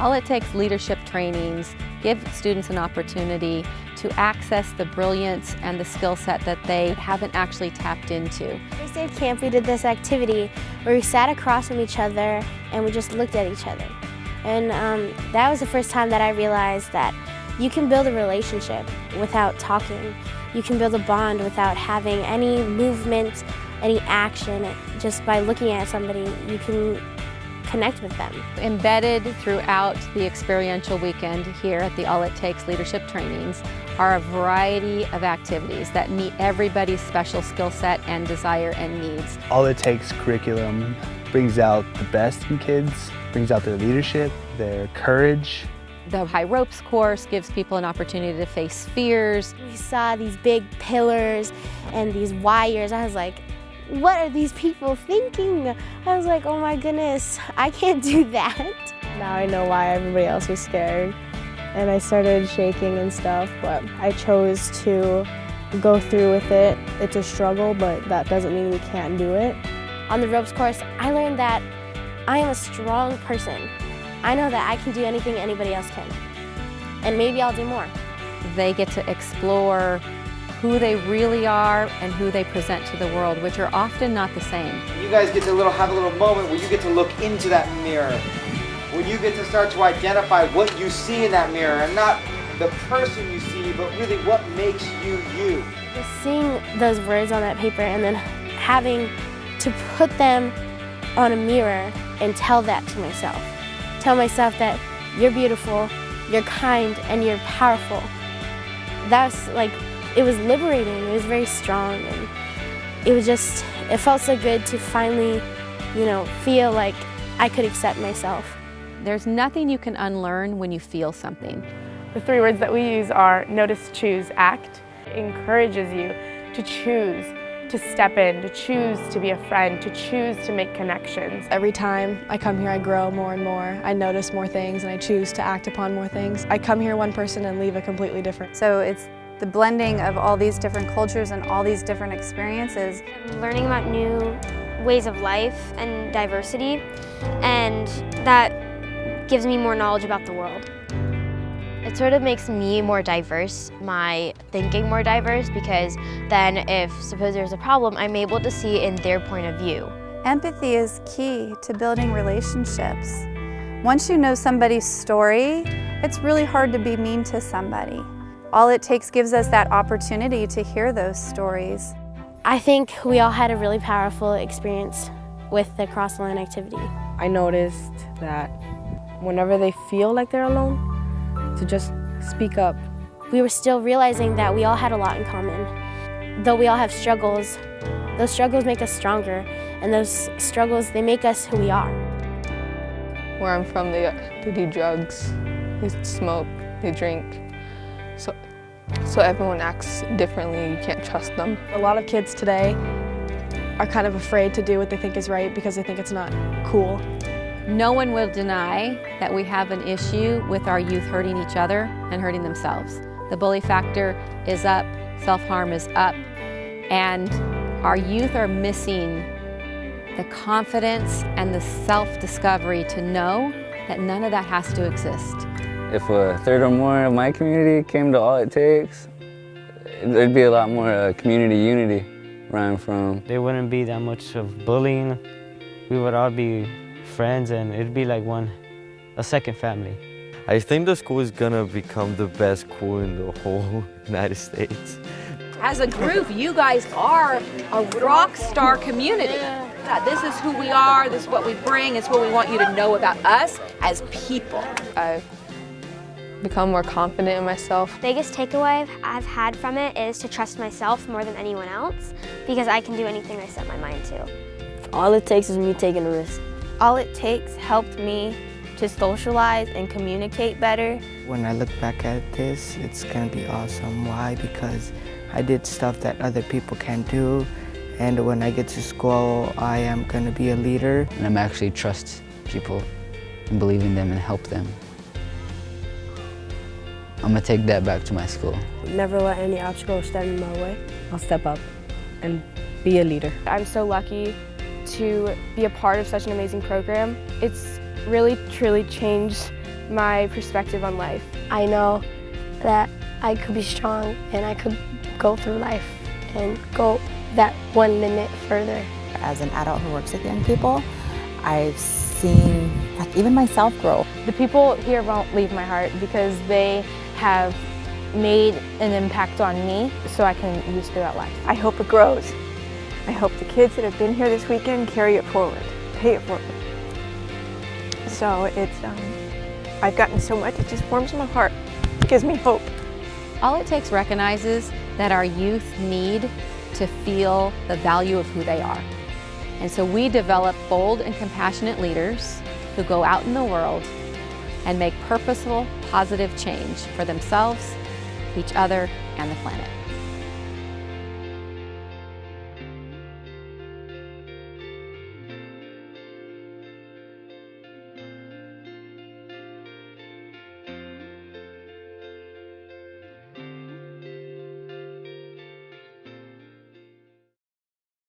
All It Takes leadership trainings give students an opportunity to access the brilliance and the skill set that they haven't actually tapped into. First day of camp, we did this activity where we sat across from each other and we just looked at each other. And that was the first time that I realized that you can build a relationship without talking. You can build a bond without having any movement, any action. Just by looking at somebody, you can connect with them. Embedded throughout the experiential weekend here at the All It Takes leadership trainings are a variety of activities that meet everybody's special skill set and desire and needs. All It Takes curriculum brings out the best in kids, brings out their leadership, their courage. The high ropes course gives people an opportunity to face fears. We saw these big pillars and these wires. I was like, what are these people thinking? I was like, oh my goodness, I can't do that. Now I know why everybody else was scared. And I started shaking and stuff, but I chose to go through with it. It's a struggle, but that doesn't mean we can't do it. On the ropes course, I learned that I am a strong person. I know that I can do anything anybody else can. And maybe I'll do more. They get to explore who they really are and who they present to the world, which are often not the same. You guys get to have a little moment where you get to look into that mirror, when you get to start to identify what you see in that mirror, and not the person you see, but really what makes you you. Just seeing those words on that paper and then having to put them on a mirror and tell that to myself. Tell myself that you're beautiful, you're kind, and you're powerful. That's like, it was liberating, it was very strong, and it felt so good to finally, feel like I could accept myself. There's nothing you can unlearn when you feel something. The 3 words that we use are notice, choose, act. It encourages you to choose to step in, to choose to be a friend, to choose to make connections. Every time I come here, I grow more and more. I notice more things and I choose to act upon more things. I come here one person and leave a completely different. So it's the blending of all these different cultures and all these different experiences. I'm learning about new ways of life and diversity, and that gives me more knowledge about the world. It sort of makes me more diverse, my thinking more diverse, because then if suppose there's a problem, I'm able to see in their point of view. Empathy is key to building relationships. Once you know somebody's story, it's really hard to be mean to somebody. All It Takes gives us that opportunity to hear those stories. I think we all had a really powerful experience with the cross the line activity. I noticed that whenever they feel like they're alone, to just speak up. We were still realizing that we all had a lot in common. Though we all have struggles, those struggles make us stronger, and those struggles, they make us who we are. Where I'm from, they do drugs, they smoke, they drink. So everyone acts differently, you can't trust them. A lot of kids today are kind of afraid to do what they think is right because they think it's not cool. No one will deny that we have an issue with our youth hurting each other and hurting themselves. The bully factor is up, self-harm is up, and our youth are missing the confidence and the self-discovery to know that none of that has to exist. If a third or more of my community came to All It Takes, there'd be a lot more community unity where I'm from. There wouldn't be that much of bullying. We would all be friends, and it'd be like a second family. I think the school is gonna become the best school in the whole United States. As a group, you guys are a rock star community. This is who we are, this is what we bring, it's what we want you to know about us as people. I've become more confident in myself. The biggest takeaway I've had from it is to trust myself more than anyone else, because I can do anything I set my mind to. All it takes is me taking a risk. All It Takes helped me to socialize and communicate better. When I look back at this, it's gonna be awesome. Why? Because I did stuff that other people can't do, and when I get to school, I am gonna be a leader. And I'm actually trust people and believe in them and help them. I'm gonna take that back to my school. Never let any obstacle stand in my way. I'll step up and be a leader. I'm so lucky to be a part of such an amazing program. It's really, truly changed my perspective on life. I know that I could be strong and I could go through life and go that one limit further. As an adult who works with young people, I've seen even myself grow. The people here won't leave my heart because they have made an impact on me so I can use throughout life. I hope it grows. I hope the kids that have been here this weekend carry it forward, pay it forward. So it's, I've gotten so much, it just warms my heart. It gives me hope. All It Takes recognizes that our youth need to feel the value of who they are. And so we develop bold and compassionate leaders who go out in the world and make purposeful, positive change for themselves, each other, and the planet.